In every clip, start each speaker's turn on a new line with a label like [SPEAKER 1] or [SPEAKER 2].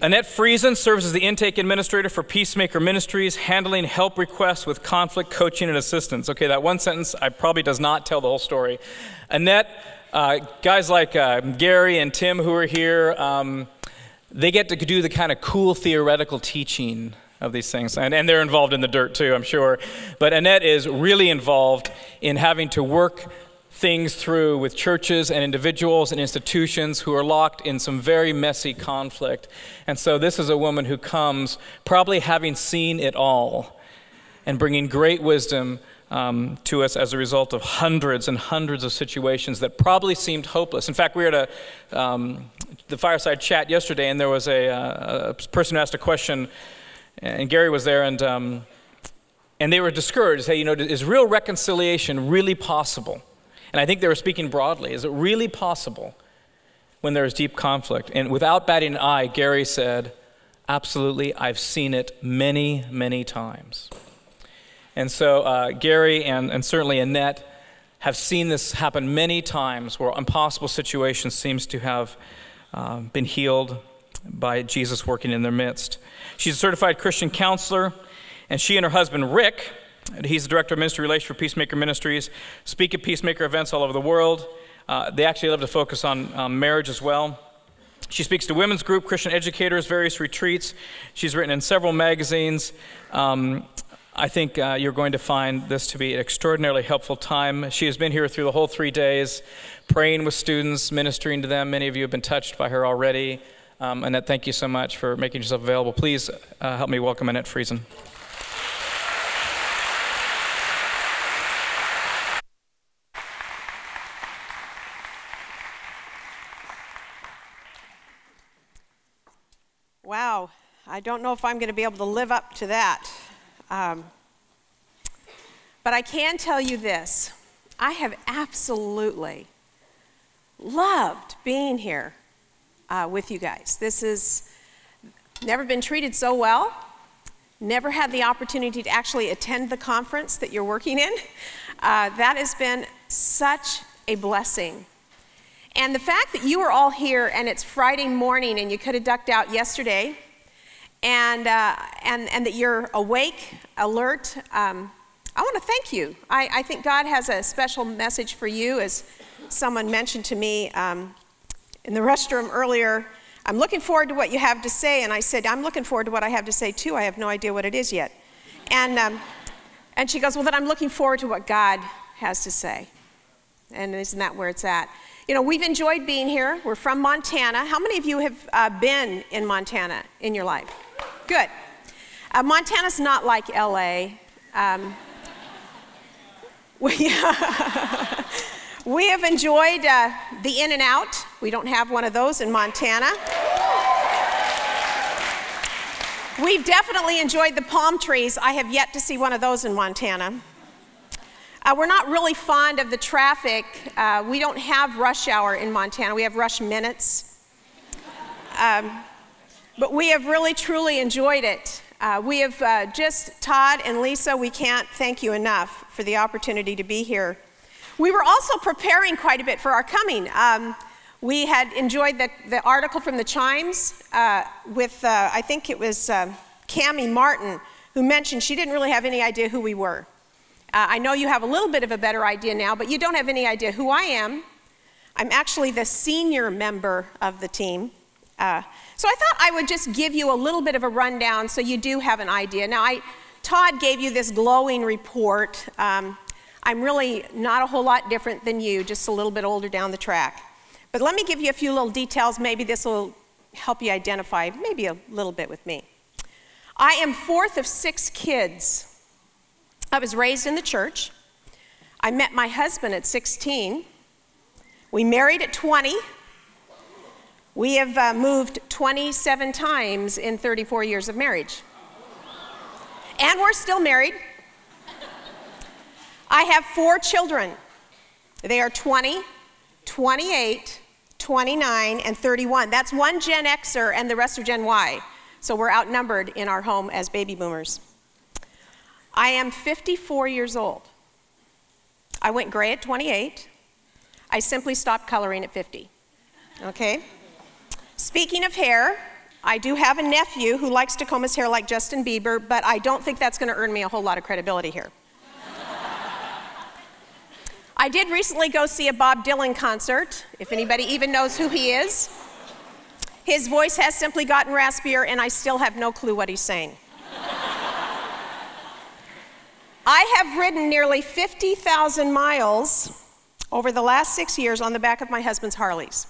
[SPEAKER 1] Annette Friesen serves as the intake administrator for Peacemaker Ministries, handling help requests with conflict coaching and assistance. Okay, that one sentence probably does not tell the whole story. Annette, guys like Gary and Tim who are here, they get to do the kind of cool theoretical teaching of these things, and they're involved in the dirt too, I'm sure. But Annette is really involved in having to work things through with churches and individuals and institutions who are locked in some very messy conflict. And so this is a woman who comes probably having seen it all and bringing great wisdom to us as a result of hundreds and hundreds of situations that probably seemed hopeless. In fact, we were at the fireside chat yesterday, and there was a person who asked a question, and Gary was there, and they were discouraged. Hey, is real reconciliation really possible? And I think they were speaking broadly. Is it really possible when there is deep conflict? And without batting an eye, Gary said, absolutely, I've seen it many, many times. And so Gary and certainly Annette have seen this happen many times where impossible situations seems to have been healed by Jesus working in their midst. She's a certified Christian counselor, and she and her husband, Rick, he's the director of ministry relations for Peacemaker Ministries, speak at Peacemaker events all over the world. They actually love to focus on marriage as well. She speaks to women's group, Christian educators, various retreats. She's written in several magazines. I think you're going to find this to be an extraordinarily helpful time. She has been here through the whole 3 days, praying with students, ministering to them. Many of you have been touched by her already. Annette, thank you so much for making yourself available. Please help me welcome Annette Friesen.
[SPEAKER 2] Wow, I don't know if I'm going to be able to live up to that. But I can tell you this. I have absolutely loved being here with you guys. This has never been treated so well. Never had the opportunity to actually attend the conference that you're working in. That has been such a blessing. And the fact that you are all here and it's Friday morning and you could have ducked out yesterday and that you're awake, alert, I want to thank you. I think God has a special message for you. As someone mentioned to me in the restroom earlier, I'm looking forward to what you have to say. And I said, I'm looking forward to what I have to say too. I have no idea what it is yet. And she goes, well, then I'm looking forward to what God has to say. And isn't that where it's at? You know, we've enjoyed being here. We're from Montana. How many of you have been in Montana in your life? Good. Montana's not like LA. We have enjoyed the In-N-Out. We don't have one of those in Montana. We've definitely enjoyed the palm trees. I have yet to see one of those in Montana. We're not really fond of the traffic. We don't have rush hour in Montana. We have rush minutes. But we have really, truly enjoyed it. We have Todd and Lisa, we can't thank you enough for the opportunity to be here. We were also preparing quite a bit for our coming. We had enjoyed the article from the Chimes with, I think it was Cammie Martin, who mentioned she didn't really have any idea who we were. I know you have a little bit of a better idea now, but you don't have any idea who I am. I'm actually the senior member of the team. So I thought I would just give you a little bit of a rundown so you do have an idea. Now, Todd gave you this glowing report. I'm really not a whole lot different than you, just a little bit older down the track. But let me give you a few little details. Maybe this will help you identify maybe a little bit with me. I am fourth of 6 kids. I was raised in the church. I met my husband at 16. We married at 20. We have moved 27 times in 34 years of marriage. And we're still married. I have 4 children. They are 20, 28, 29, and 31. That's one Gen Xer and the rest are Gen Y. So we're outnumbered in our home as baby boomers. I am 54 years old. I went gray at 28. I simply stopped coloring at 50. Okay? Speaking of hair, I do have a nephew who likes to comb his hair like Justin Bieber, but I don't think that's going to earn me a whole lot of credibility here. I did recently go see a Bob Dylan concert, if anybody even knows who he is. His voice has simply gotten raspier, and I still have no clue what he's saying. I have ridden nearly 50,000 miles over the last 6 years on the back of my husband's Harleys,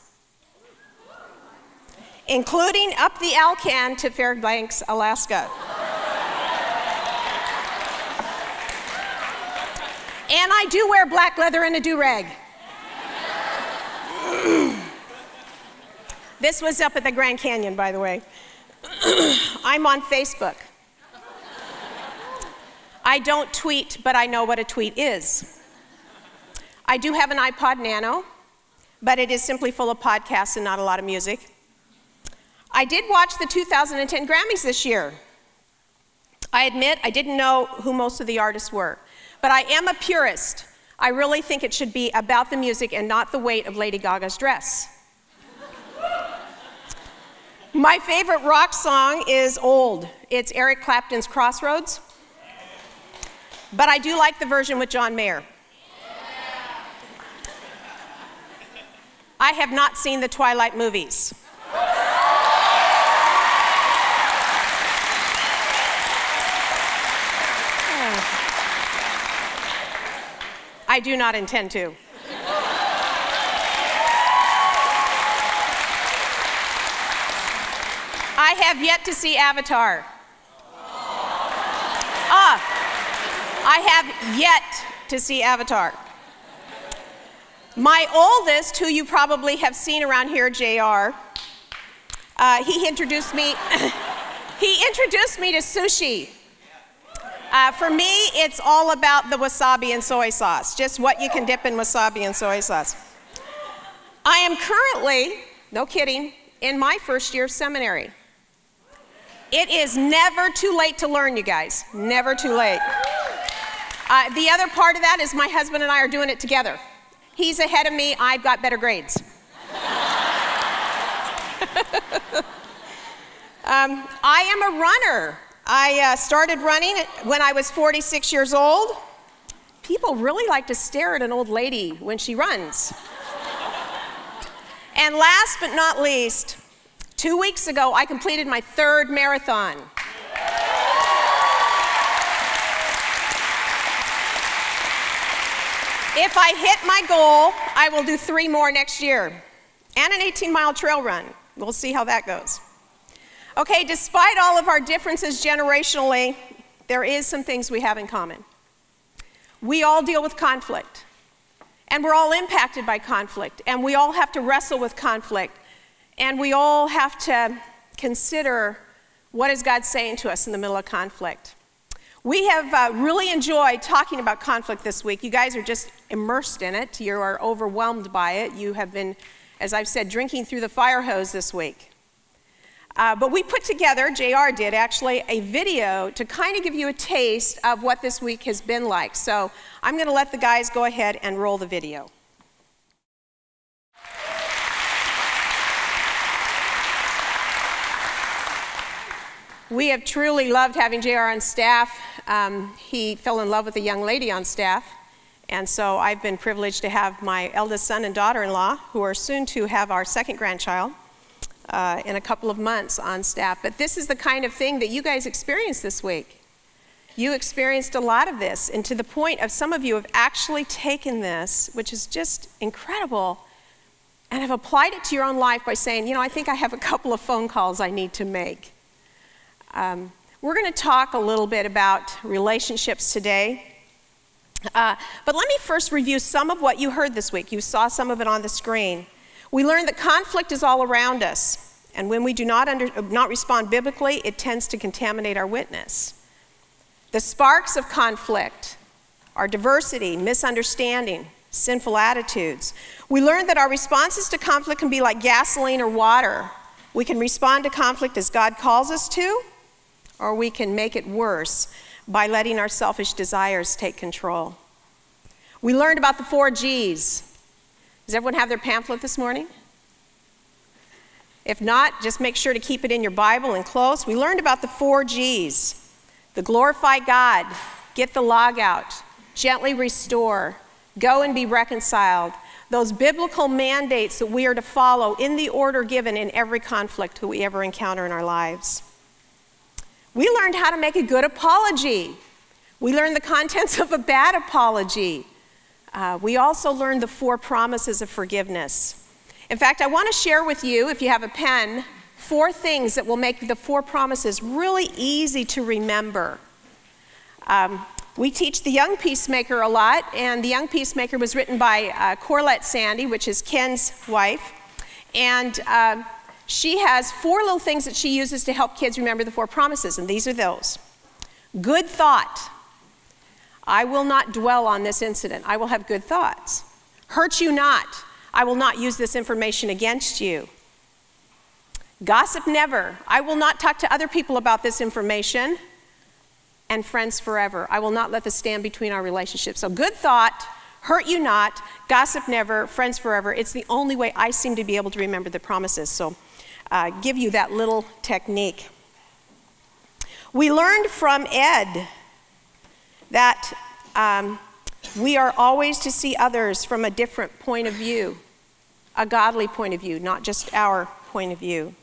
[SPEAKER 2] including up the Alcan to Fairbanks, Alaska. And I do wear black leather and a do-rag. This was up at the Grand Canyon, by the way. I'm on Facebook. I don't tweet, but I know what a tweet is. I do have an iPod Nano, but it is simply full of podcasts and not a lot of music. I did watch the 2010 Grammys this year. I admit I didn't know who most of the artists were, but I am a purist. I really think it should be about the music and not the weight of Lady Gaga's dress. My favorite rock song is old. It's Eric Clapton's Crossroads, but I do like the version with John Mayer. I have not seen the Twilight movies. I do not intend to. I have yet to see Avatar. I have yet to see Avatar. My oldest, who you probably have seen around here, JR, he introduced me to sushi. For me, it's all about the wasabi and soy sauce, just what you can dip in wasabi and soy sauce. I am currently, no kidding, in my first year of seminary. It is never too late to learn, you guys, never too late. The other part of that is my husband and I are doing it together. He's ahead of me, I've got better grades. I am a runner. I started running when I was 46 years old. People really like to stare at an old lady when she runs. And last but not least, 2 weeks ago, I completed my 3rd marathon. If I hit my goal, I will do 3 more next year, and an 18-mile trail run. We'll see how that goes. Okay, despite all of our differences generationally, there is some things we have in common. We all deal with conflict, and we're all impacted by conflict, and we all have to wrestle with conflict, and we all have to consider what is God saying to us in the middle of conflict. We have really enjoyed talking about conflict this week. You guys are just immersed in it. You are overwhelmed by it. You have been, as I've said, drinking through the fire hose this week. But we put together, JR did actually, a video to kind of give you a taste of what this week has been like. So I'm going to let the guys go ahead and roll the video. We have truly loved having JR on staff. He fell in love with a young lady on staff. And so I've been privileged to have my eldest son and daughter-in-law, who are soon to have our 2nd grandchild, in a couple of months on staff. But this is the kind of thing that you guys experienced this week. You experienced a lot of this, and to the point of some of you have actually taken this, which is just incredible, and have applied it to your own life by saying, you know, I think I have a couple of phone calls I need to make. We're going to talk a little bit about relationships today. But let me first review some of what you heard this week. You saw some of it on the screen. We learned that conflict is all around us, and when we do not respond biblically, it tends to contaminate our witness. The sparks of conflict are diversity, misunderstanding, sinful attitudes. We learned that our responses to conflict can be like gasoline or water. We can respond to conflict as God calls us to, or we can make it worse by letting our selfish desires take control. We learned about the 4 G's. Does everyone have their pamphlet this morning? If not, just make sure to keep it in your Bible and close. We learned about the 4 G's. The glorify God, get the log out, gently restore, go and be reconciled. Those biblical mandates that we are to follow in the order given in every conflict that we ever encounter in our lives. We learned how to make a good apology. We learned the contents of a bad apology. We also learned the 4 promises of forgiveness. In fact, I want to share with you, if you have a pen, 4 things that will make the 4 promises really easy to remember. We teach the Young Peacemaker a lot, and the Young Peacemaker was written by Corlett Sandy, which is Ken's wife. And she has 4 little things that she uses to help kids remember the 4 promises, and these are those. Good thought. I will not dwell on this incident. I will have good thoughts. Hurt you not. I will not use this information against you. Gossip never. I will not talk to other people about this information. And friends forever. I will not let this stand between our relationships. So good thought, hurt you not, gossip never, friends forever. It's the only way I seem to be able to remember the promises. So give you that little technique. We learned from Ed that we are always to see others from a different point of view, a godly point of view, not just our point of view.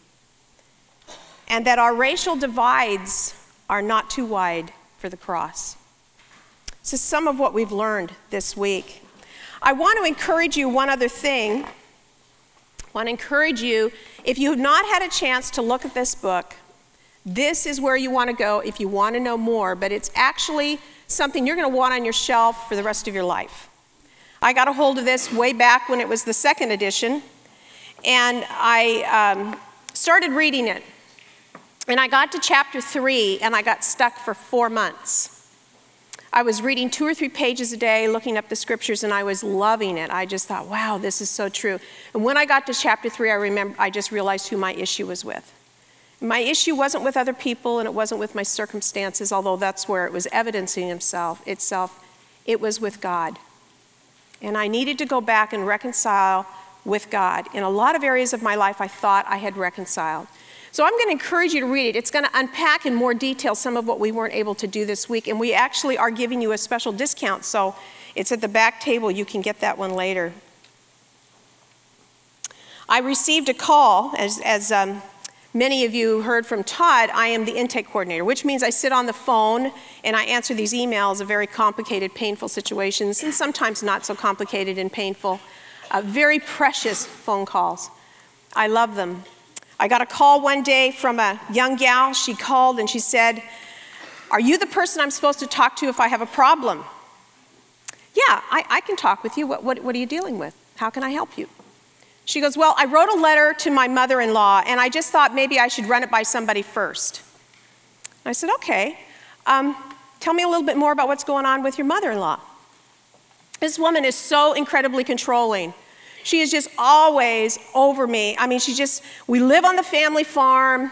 [SPEAKER 2] And that our racial divides are not too wide for the cross. This is some of what we've learned this week. I want to encourage you one other thing. I want to encourage you, if you have not had a chance to look at this book, this is where you want to go if you want to know more, but it's actually something you're going to want on your shelf for the rest of your life. I got a hold of this way back when it was the 2nd edition, and I started reading it. And I got to chapter 3, and I got stuck for 4 months. I was reading 2 or 3 pages a day, looking up the scriptures, and I was loving it. I just thought, wow, this is so true. And when I got to chapter 3, I just realized who my issue was with. My issue wasn't with other people, and it wasn't with my circumstances, although that's where it was evidencing itself. It was with God. And I needed to go back and reconcile with God. In a lot of areas of my life, I thought I had reconciled. So I'm going to encourage you to read it. It's going to unpack in more detail some of what we weren't able to do this week. And we actually are giving you a special discount. So it's at the back table. You can get that one later. I received a call, as many of you heard from Todd. I am the intake coordinator, which means I sit on the phone and I answer these emails of very complicated, painful situations, and sometimes not so complicated and painful. Very precious phone calls. I love them. I got a call one day from a young gal. She called and she said, "Are you the person I'm supposed to talk to if I have a problem?" "Yeah, I can talk with you. What are you dealing with? How can I help you?" She goes, "Well, I wrote a letter to my mother-in-law, and I just thought maybe I should run it by somebody first." I said, "Okay. Tell me a little bit more about what's going on with your mother-in-law." This woman is so incredibly controlling. She is just always over me. I mean, we live on the family farm,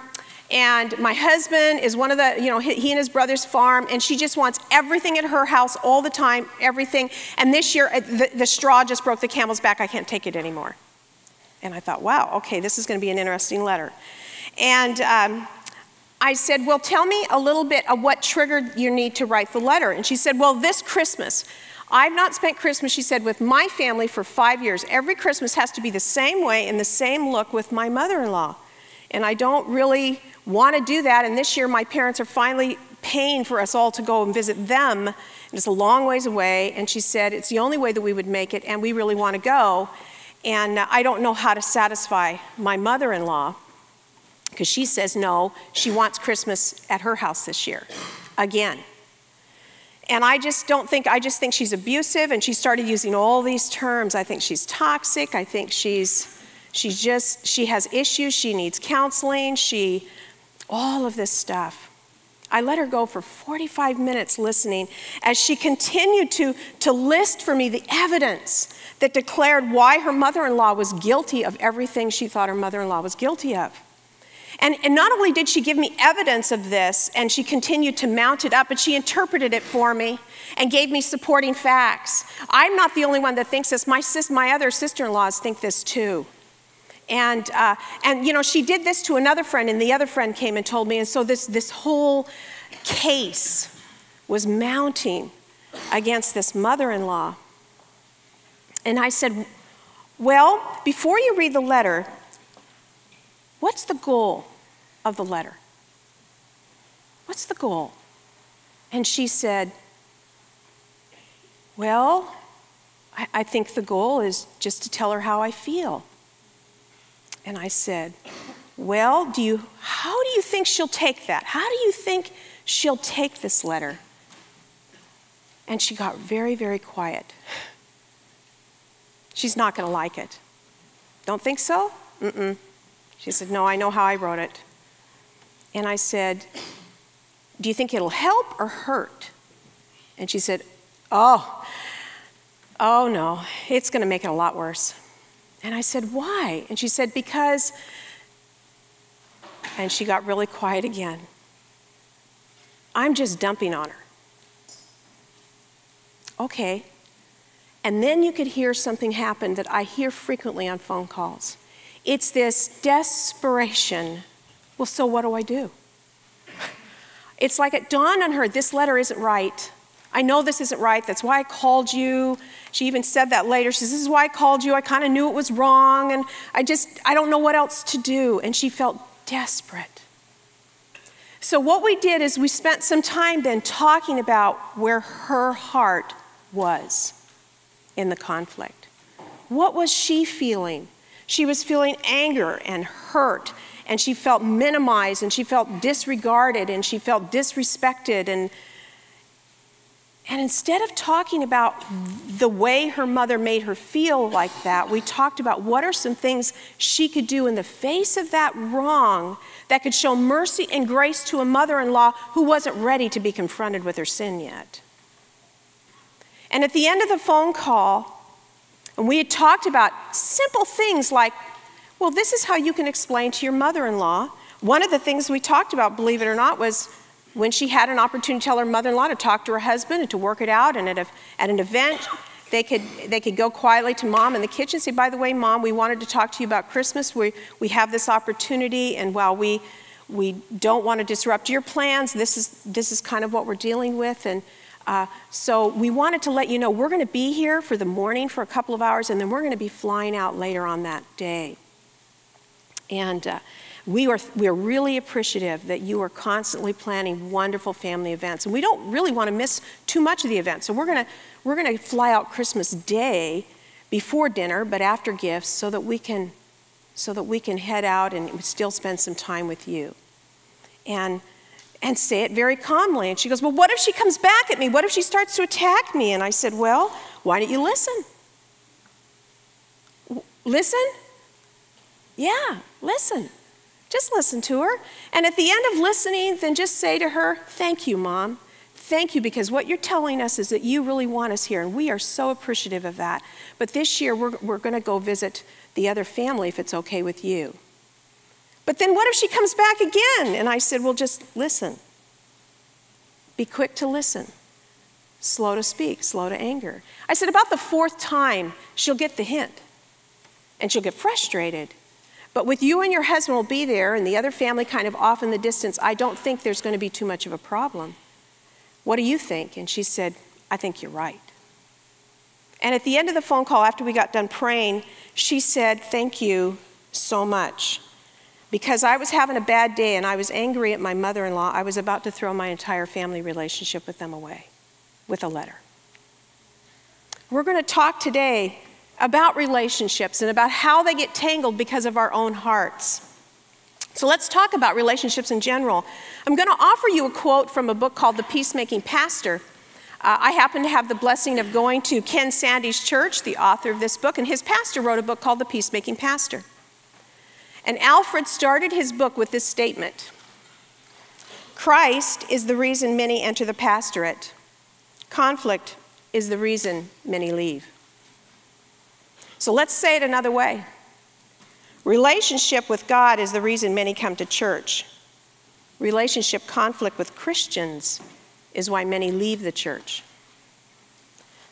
[SPEAKER 2] and my husband is one of the, he and his brothers farm, and she just wants everything at her house all the time, everything. And this year, the straw just broke the camel's back. I can't take it anymore. And I thought, wow, okay, this is going to be an interesting letter. And I said, "Well, tell me a little bit of what triggered your need to write the letter." And she said, "Well, this Christmas, I've not spent Christmas," she said, "with my family for 5 years. Every Christmas has to be the same way and the same look with my mother-in-law. And I don't really want to do that. And this year my parents are finally paying for us all to go and visit them. And it's a long ways away." And she said, "It's the only way that we would make it, and we really want to go. And I don't know how to satisfy my mother-in-law, because she says no, she wants Christmas at her house this year, again. And I just think she's abusive," and she started using all these terms. "I think she's toxic. I think she has issues. She needs counseling. All of this stuff." I let her go for 45 minutes listening as she continued to list for me the evidence that declared why her mother-in-law was guilty of everything she thought her mother-in-law was guilty of. And not only did she give me evidence of this, and she continued to mount it up, but she interpreted it for me and gave me supporting facts. I'm not the only one that thinks this. My other sister-in-laws think this too. And you know, she did this to another friend, and the other friend came and told me. And so this whole case was mounting against this mother-in-law. And I said, well, before you read the letter, what's the goal of the letter? What's the goal? And she said, well, I think the goal is just to tell her how I feel. And I said, well, how do you think she'll take that? How do you think she'll take this letter? And she got very, very quiet. She's not going to like it. Don't think so? Mm-mm. She said, no, I know how I wrote it. And I said, do you think it'll help or hurt? And she said, oh no, it's going to make it a lot worse. And I said, why? And she said, because, and she got really quiet again. I'm just dumping on her. Okay. And then you could hear something happen that I hear frequently on phone calls. It's this desperation. Well, so what do I do? It's like it dawned on her, this letter isn't right. I know this isn't right. That's why I called you. She even said that later. She says, this is why I called you. I kind of knew it was wrong, and I don't know what else to do. And she felt desperate. So what we did is we spent some time then talking about where her heart was in the conflict. What was she feeling? She was feeling anger and hurt, and she felt minimized, and she felt disregarded, and she felt disrespected. And instead of talking about the way her mother made her feel like that, we talked about what are some things she could do in the face of that wrong that could show mercy and grace to a mother-in-law who wasn't ready to be confronted with her sin yet. And at the end of the phone call, and we had talked about simple things like, well, this is how you can explain to your mother-in-law. One of the things we talked about, believe it or not, was when she had an opportunity to tell her mother-in-law to talk to her husband and to work it out, and at an event, they could go quietly to Mom in the kitchen and say, by the way, Mom, we wanted to talk to you about Christmas. We have this opportunity, and while we don't want to disrupt your plans, this is kind of what we're dealing with. And so we wanted to let you know we're going to be here for the morning for a couple of hours, and then we're going to be flying out later on that day. And we are really appreciative that you are constantly planning wonderful family events. And we don't really want to miss too much of the event. So we're going to fly out Christmas Day before dinner, but after gifts, so that we can head out and still spend some time with you. And say it very calmly. And she goes, well, what if she comes back at me? What if she starts to attack me? And I said, well, why don't you listen? Listen? Yeah, listen. Just listen to her. And at the end of listening, then just say to her, thank you, Mom. Thank you, because what you're telling us is that you really want us here, and we are so appreciative of that. But this year, we're going to go visit the other family if it's okay with you. But then what if she comes back again? And I said, well, just listen. Be quick to listen. Slow to speak, slow to anger. I said, about the fourth time, she'll get the hint, and she'll get frustrated. But with you and your husband will be there, and the other family kind of off in the distance, I don't think there's going to be too much of a problem. What do you think? And she said, I think you're right. And at the end of the phone call, after we got done praying, she said, thank you so much. Because I was having a bad day and I was angry at my mother-in-law, I was about to throw my entire family relationship with them away with a letter. We're going to talk today about relationships and about how they get tangled because of our own hearts. So let's talk about relationships in general. I'm going to offer you a quote from a book called The Peacemaking Pastor. I happen to have the blessing of going to Ken Sande's church, the author of this book, and his pastor wrote a book called The Peacemaking Pastor. And Alfred started his book with this statement: Christ is the reason many enter the pastorate. Conflict is the reason many leave. So let's say it another way. Relationship with God is the reason many come to church. Relationship conflict with Christians is why many leave the church.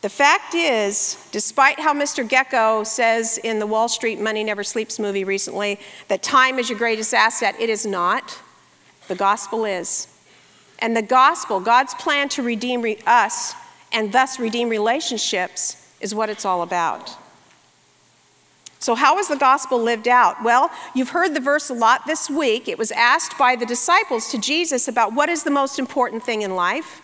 [SPEAKER 2] The fact is, despite how Mr. Gecko says in the Wall Street Money Never Sleeps movie recently, that time is your greatest asset, it is not. The gospel is. And the gospel, God's plan to redeem us and thus redeem relationships, is what it's all about. So how is the gospel lived out? Well, you've heard the verse a lot this week. It was asked by the disciples to Jesus about what is the most important thing in life,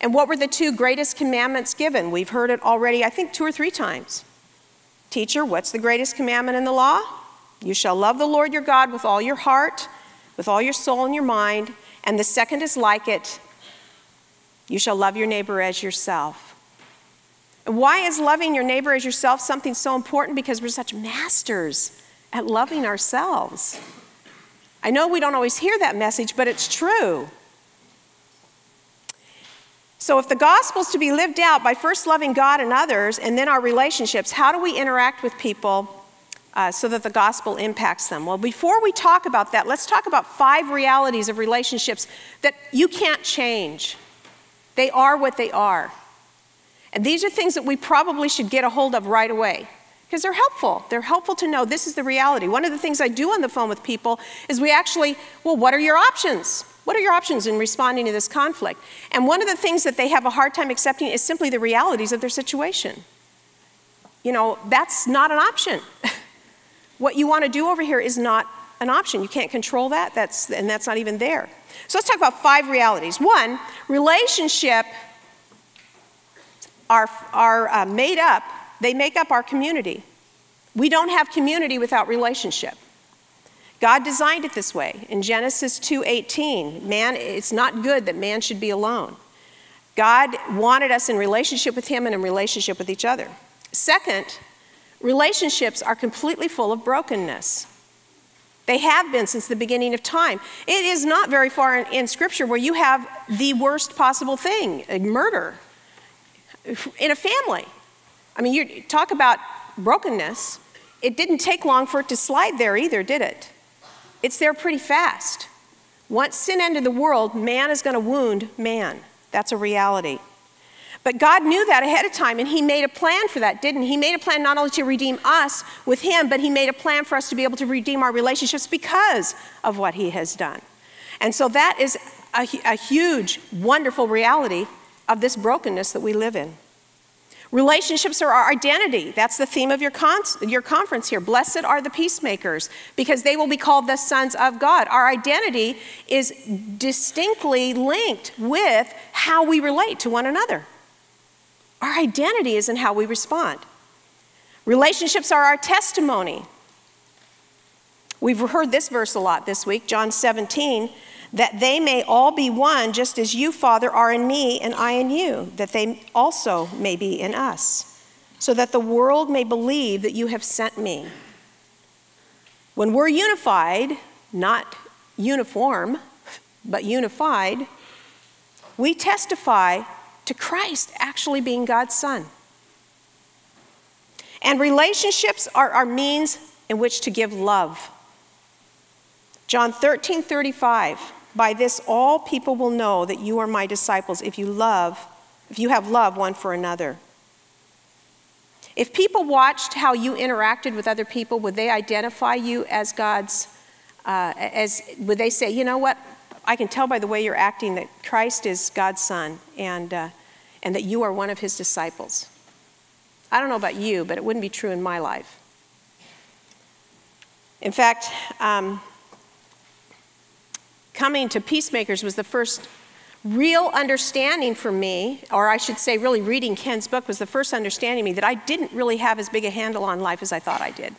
[SPEAKER 2] and what were the two greatest commandments given. We've heard it already, I think, 2 or 3 times. Teacher, what's the greatest commandment in the law? You shall love the Lord your God with all your heart, with all your soul and your mind, and the second is like it. You shall love your neighbor as yourself. Why is loving your neighbor as yourself something so important? Because we're such masters at loving ourselves. I know we don't always hear that message, but it's true. So if the gospel is to be lived out by first loving God and others, and then our relationships, how do we interact with people so that the gospel impacts them? Well, before we talk about that, let's talk about 5 realities of relationships that you can't change. They are what they are. And these are things that we probably should get a hold of right away, because they're helpful. They're helpful to know this is the reality. One of the things I do on the phone with people is we actually, well, what are your options? What are your options in responding to this conflict? And one of the things that they have a hard time accepting is simply the realities of their situation. You know, that's not an option. What you want to do over here is not an option. You can't control that, and that's not even there. So let's talk about 5 realities. 1, relationship are made up, they make up our community. We don't have community without relationship. God designed it this way. In Genesis 2:18, man, it's not good that man should be alone. God wanted us in relationship with him and in relationship with each other. Second, relationships are completely full of brokenness. They have been since the beginning of time. It is not very far in Scripture where you have the worst possible thing, a murder in a family. I mean, you talk about brokenness. It didn't take long for it to slide there either, did it? It's there pretty fast. Once sin entered the world, man is going to wound man. That's a reality. But God knew that ahead of time, and he made a plan for that, didn't he? He made a plan not only to redeem us with him, but he made a plan for us to be able to redeem our relationships because of what he has done. And so that is a huge, wonderful reality of this brokenness that we live in. Relationships are our identity. That's the theme of your conference here. Blessed are the peacemakers, because they will be called the sons of God. Our identity is distinctly linked with how we relate to one another. Our identity is in how we respond. Relationships are our testimony. We've heard this verse a lot this week, John 17, that they may all be one, just as you, Father, are in me and I in you, that they also may be in us, so that the world may believe that you have sent me. When we're unified, not uniform, but unified, we testify to Christ actually being God's Son. And relationships are our means in which to give love. John 13:35, by this all people will know that you are my disciples if you have love one for another. If people watched how you interacted with other people, would they identify you as God's, would they say, you know what, I can tell by the way you're acting that Christ is God's Son and that you are one of his disciples? I don't know about you, but it wouldn't be true in my life. In fact, coming to Peacemakers was the first real understanding for me, or I should say really reading Ken's book was the first understanding me that I didn't really have as big a handle on life as I thought I did.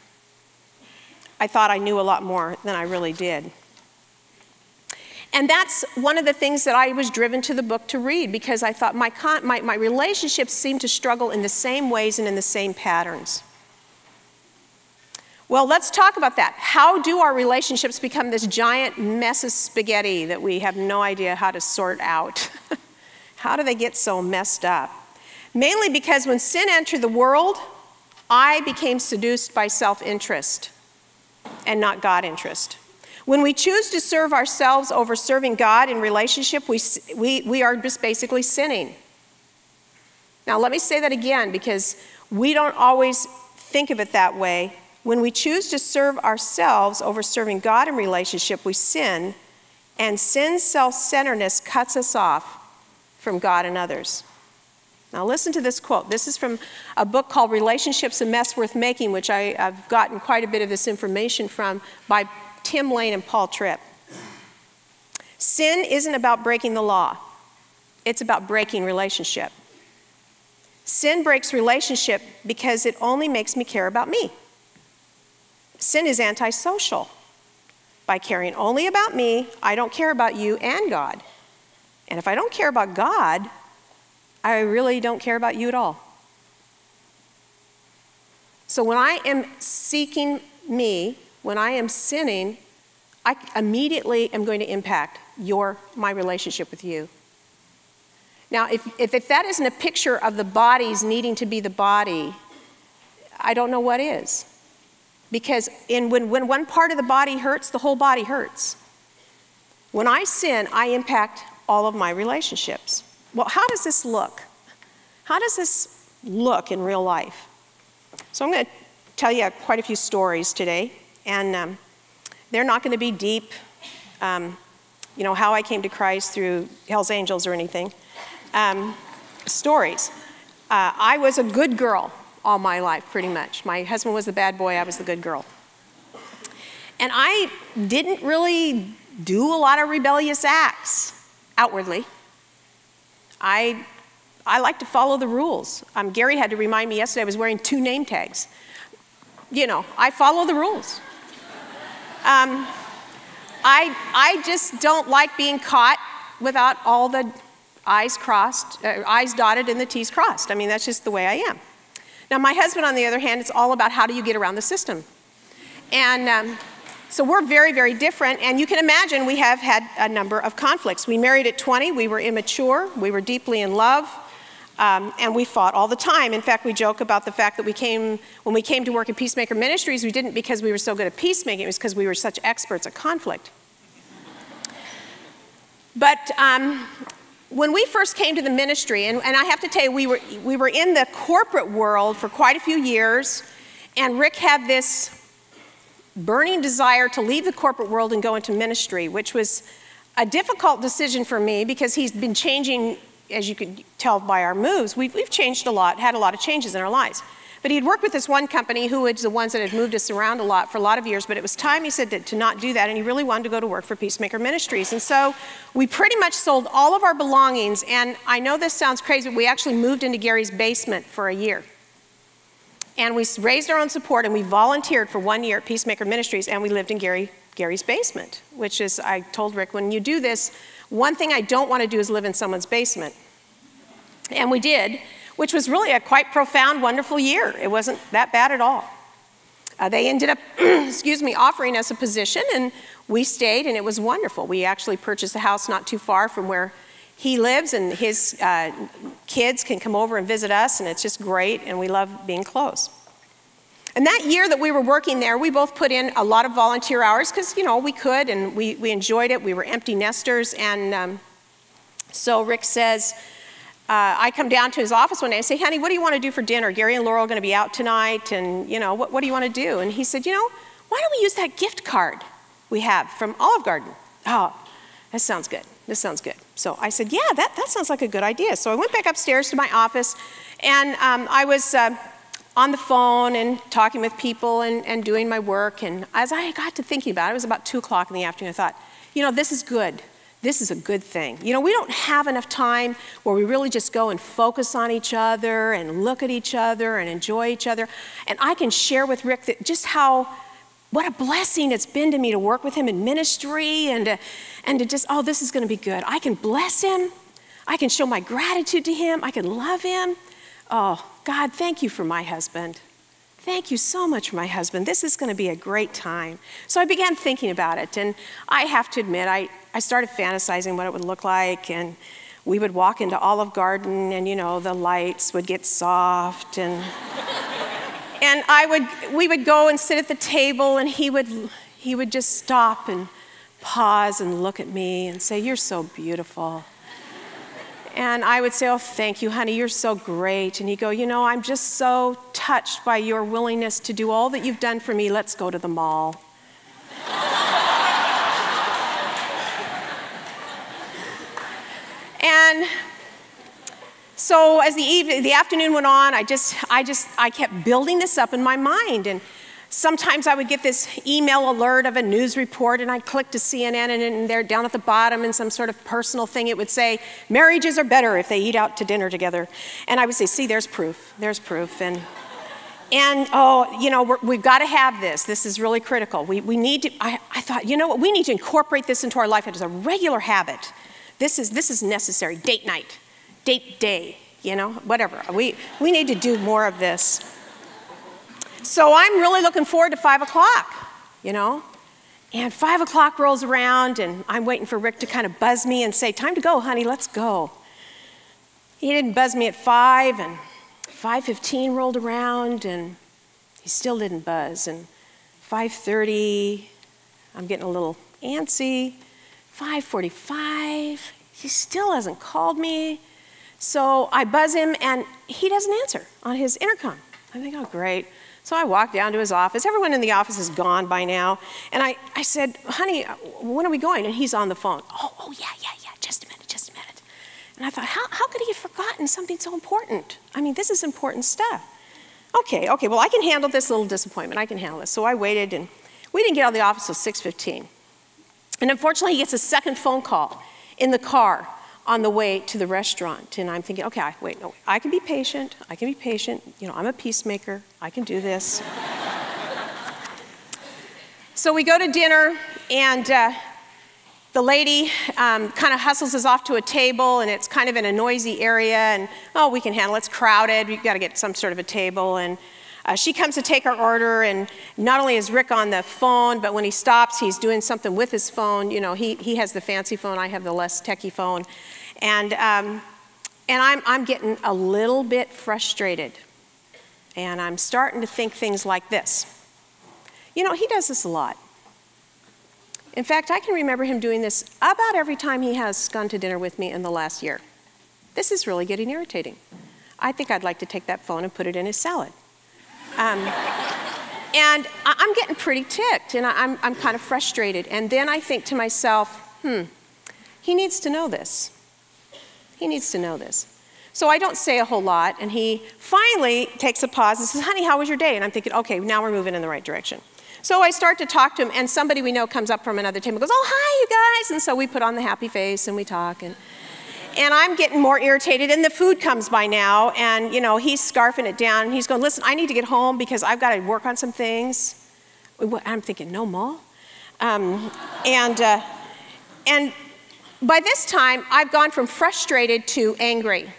[SPEAKER 2] I thought I knew a lot more than I really did. And that's one of the things that I was driven to the book to read, because I thought my relationships seemed to struggle in the same ways and in the same patterns. Well, let's talk about that. How do our relationships become this giant mess of spaghetti that we have no idea how to sort out? How do they get so messed up? Mainly because when sin entered the world, I became seduced by self-interest and not God-interest. When we choose to serve ourselves over serving God in relationship, we are just basically sinning. Now, let me say that again, because we don't always think of it that way. When we choose to serve ourselves over serving God in relationship, we sin, and sin's self-centeredness cuts us off from God and others. Now listen to this quote. This is from a book called Relationships: A Mess Worth Making, which I've gotten quite a bit of this information from, by Tim Lane and Paul Tripp. Sin isn't about breaking the law. It's about breaking relationship. Sin breaks relationship because it only makes me care about me. Sin is antisocial. By caring only about me, I don't care about you and God. And if I don't care about God, I really don't care about you at all. So when I am seeking me, when I am sinning, I immediately am going to impact my relationship with you. Now, if that isn't a picture of the bodies needing to be the body, I don't know what is. Because when one part of the body hurts, the whole body hurts. When I sin, I impact all of my relationships. Well, how does this look? How does this look in real life? So I'm going to tell you quite a few stories today, and they're not going to be deep, how I came to Christ through Hell's Angels or anything. Stories. I was a good girl all my life, pretty much. My husband was the bad boy, I was the good girl. And I didn't really do a lot of rebellious acts outwardly. I like to follow the rules. Gary had to remind me yesterday I was wearing 2 name tags. I follow the rules. I just don't like being caught without all the I's dotted and the T's crossed. I mean, that's just the way I am. Now, my husband, on the other hand, it's all about how do you get around the system. And so we're very, very different. And you can imagine we have had a number of conflicts. We married at 20. We were immature. We were deeply in love. And we fought all the time. In fact, we joke about the fact that when we came to work at Peacemaker Ministries, we didn't because we were so good at peacemaking. It was because we were such experts at conflict. But when we first came to the ministry, and I have to tell you, we were in the corporate world for quite a few years, and Rick had this burning desire to leave the corporate world and go into ministry, which was a difficult decision for me because he's been changing, as you could tell by our moves. We've changed a lot, had a lot of changes in our lives. But he'd worked with this one company who was the ones that had moved us around a lot for a lot of years, but it was time, he said, to not do that, and he really wanted to go to work for Peacemaker Ministries. And so we pretty much sold all of our belongings, and I know this sounds crazy, but we actually moved into Gary's basement for a year. And we raised our own support, and we volunteered for 1 year at Peacemaker Ministries, and we lived in Gary's basement, which is, I told Rick, when you do this, one thing I don't want to do is live in someone's basement. And we did, which was really a quite profound, wonderful year. It wasn't that bad at all. They ended up, offering us a position, and we stayed, and it was wonderful. We actually purchased a house not too far from where he lives, and his kids can come over and visit us, and it's just great, and we love being close. And that year that we were working there, we both put in a lot of volunteer hours because, we could, and we enjoyed it. We were empty nesters, and so Rick says, I come down to his office one day and say, honey, what do you want to do for dinner? Gary and Laurel are going to be out tonight, and, what do you want to do? And he said, why don't we use that gift card we have from Olive Garden? Oh, that sounds good. This sounds good. So I said, yeah, that sounds like a good idea. So I went back upstairs to my office, and I was on the phone and talking with people and doing my work. And as I got to thinking about it, it was about 2 o'clock in the afternoon, I thought, this is good. This is a good thing. We don't have enough time where we really just go and focus on each other and look at each other and enjoy each other. And I can share with Rick that just what a blessing it's been to me to work with him in ministry and to just, this is going to be good. I can bless him. I can show my gratitude to him. I can love him. Oh, God, thank you for my husband. Thank you so much for my husband. This is going to be a great time. So I began thinking about it, and I have to admit, I started fantasizing what it would look like, and we would walk into Olive Garden, and the lights would get soft, and we would go and sit at the table, and he would just stop and pause and look at me and say, "You're so beautiful." And I would say, oh, thank you, honey, you're so great. And he'd go, you know, I'm just so touched by your willingness to do all that you've done for me. Let's go to the mall. And so as the afternoon went on, I kept building this up in my mind. And sometimes I would get this email alert of a news report, and I'd click to CNN, and there down at the bottom in some sort of personal thing, it would say, marriages are better if they eat out to dinner together. And I would say, see, there's proof. There's proof. And oh, you know, we've got to have this. This is really critical. We need to, I thought, you know what, we need to incorporate this into our life as a regular habit. This is necessary. Date night, date day, you know, whatever. We need to do more of this. So I'm really looking forward to 5 o'clock, you know. And 5 o'clock rolls around, and I'm waiting for Rick to kind of buzz me and say, time to go, honey, let's go. He didn't buzz me at 5, and 5:15 rolled around, and he still didn't buzz. And 5:30, I'm getting a little antsy. 5:45, he still hasn't called me. So I buzz him, and he doesn't answer on his intercom. I think, oh, great. So I walked down to his office. Everyone in the office is gone by now. And I said, honey, when are we going? And he's on the phone. Oh, yeah, just a minute. And I thought, how could he have forgotten something so important? I mean, this is important stuff. Okay, well, I can handle this little disappointment. I can handle this. So I waited, and we didn't get out of the office till 6:15. And unfortunately, he gets a second phone call in the car on the way to the restaurant. And I'm thinking, okay, wait, no, I can be patient. You know, I'm a peacemaker. I can do this. So we go to dinner, and the lady kind of hustles us off to a table, and it's kind of in a noisy area, and, oh, we can handle it. It's crowded. We've got to get some sort of a table. And she comes to take our order, and not only is Rick on the phone, but when he stops, he's doing something with his phone. You know, he has the fancy phone. I have the less techie phone. And I'm getting a little bit frustrated. And I'm starting to think things like this. You know, he does this a lot. In fact, I can remember him doing this about every time he has gone to dinner with me in the last year. This is really getting irritating. I think I'd like to take that phone and put it in his salad. And I'm getting pretty ticked, and I'm kind of frustrated. And then I think to myself, he needs to know this. He needs to know this. So I don't say a whole lot, and he finally takes a pause and says, honey, how was your day? And I'm thinking, okay, now we're moving in the right direction. So I start to talk to him, and somebody we know comes up from another table and goes, oh, hi, you guys. And so we put on the happy face, and we talk. And I'm getting more irritated, and the food comes by now, and, you know, he's scarfing it down, and he's going, listen, I need to get home because I've got to work on some things. I'm thinking, no, Ma? And by this time, I've gone from frustrated to angry.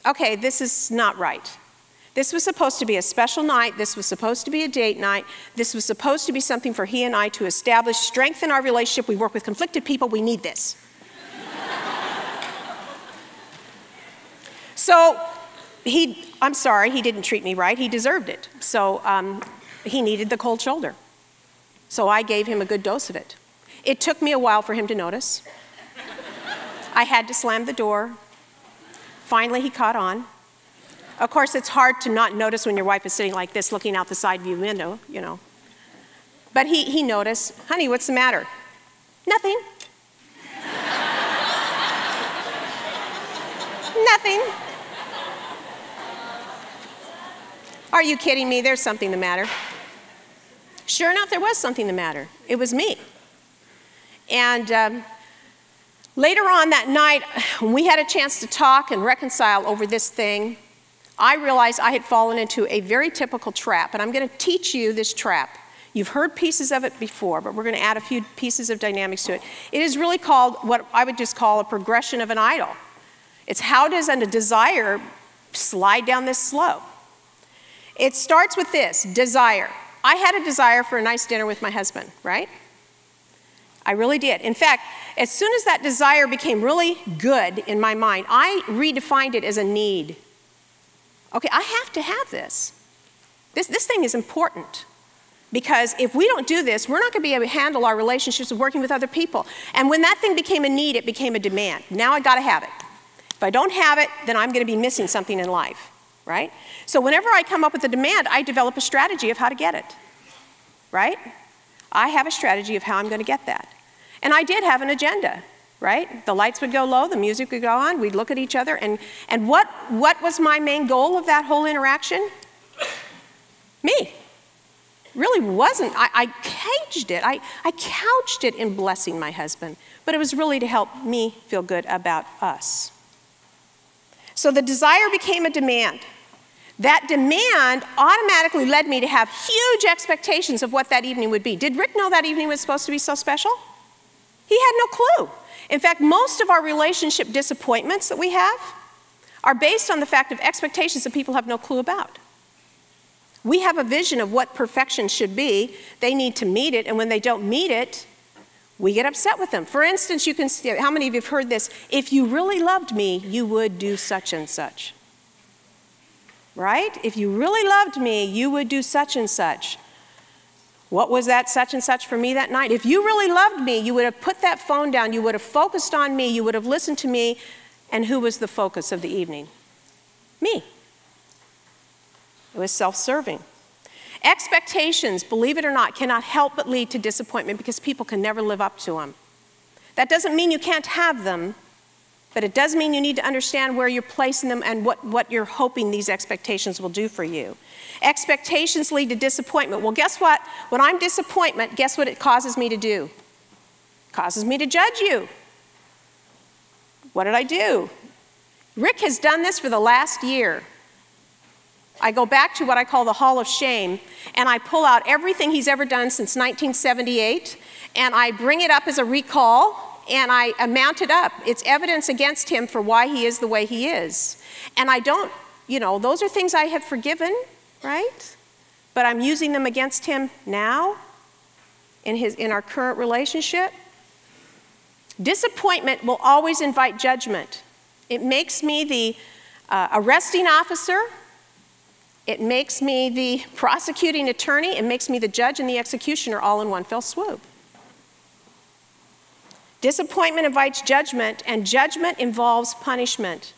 [SPEAKER 2] Okay, this is not right. This was supposed to be a special night. This was supposed to be a date night. This was supposed to be something for he and I to establish, strengthen our relationship. We work with conflicted people. We need this. So I'm sorry, he didn't treat me right. He deserved it. So he needed the cold shoulder. So I gave him a good dose of it. It took me a while for him to notice. I had to slam the door. Finally, he caught on. Of course, it's hard to not notice when your wife is sitting like this, looking out the side view window, you know. But he noticed, honey, what's the matter? Nothing. Nothing. Are you kidding me? There's something the matter. Sure enough, there was something the matter. It was me. And later on that night, when we had a chance to talk and reconcile over this thing, I realized I had fallen into a very typical trap, and I'm going to teach you this trap. You've heard pieces of it before, but we're going to add a few pieces of dynamics to it. It is really called what I would just call a progression of an idol. It's how does a desire slide down this slope? It starts with this, desire. I had a desire for a nice dinner with my husband, right? I really did. In fact, as soon as that desire became really good in my mind, I redefined it as a need. Okay, I have to have this. This thing is important. Because if we don't do this, we're not going to be able to handle our relationships of working with other people. And when that thing became a need, it became a demand. Now I got to have it. If I don't have it, then I'm going to be missing something in life, right? So whenever I come up with a demand, I develop a strategy of how to get it, right? I have a strategy of how I'm going to get that. And I did have an agenda, right? The lights would go low, the music would go on, we'd look at each other, and what was my main goal of that whole interaction? Me. Really wasn't. I caged it. I couched it in blessing my husband, but it was really to help me feel good about us. So the desire became a demand. That demand automatically led me to have huge expectations of what that evening would be. Did Rick know that evening was supposed to be so special? He had no clue. In fact, most of our relationship disappointments that we have are based on the fact of expectations that people have no clue about. We have a vision of what perfection should be. They need to meet it, and when they don't meet it, we get upset with them. For instance, you can see, how many of you have heard this? If you really loved me, you would do such and such. Right? If you really loved me, you would do such and such. What was that such and such for me that night? If you really loved me, you would have put that phone down, you would have focused on me, you would have listened to me, and who was the focus of the evening? Me. It was self-serving. Expectations, believe it or not, cannot help but lead to disappointment because people can never live up to them. That doesn't mean you can't have them, but it does mean you need to understand where you're placing them and what you're hoping these expectations will do for you. Expectations lead to disappointment. Well, guess what? When I'm disappointment, guess what it causes me to do? It causes me to judge you. What did I do? Rick has done this for the last year. I go back to what I call the Hall of Shame, and I pull out everything he's ever done since 1978, and I bring it up as a recall, and I mount it up. It's evidence against him for why he is the way he is. And I don't, those are things I have forgiven, right? But I'm using them against him now in our current relationship. Disappointment will always invite judgment. It makes me the arresting officer. It makes me the prosecuting attorney. It makes me the judge and the executioner all in one fell swoop. Disappointment invites judgment, and judgment involves punishment.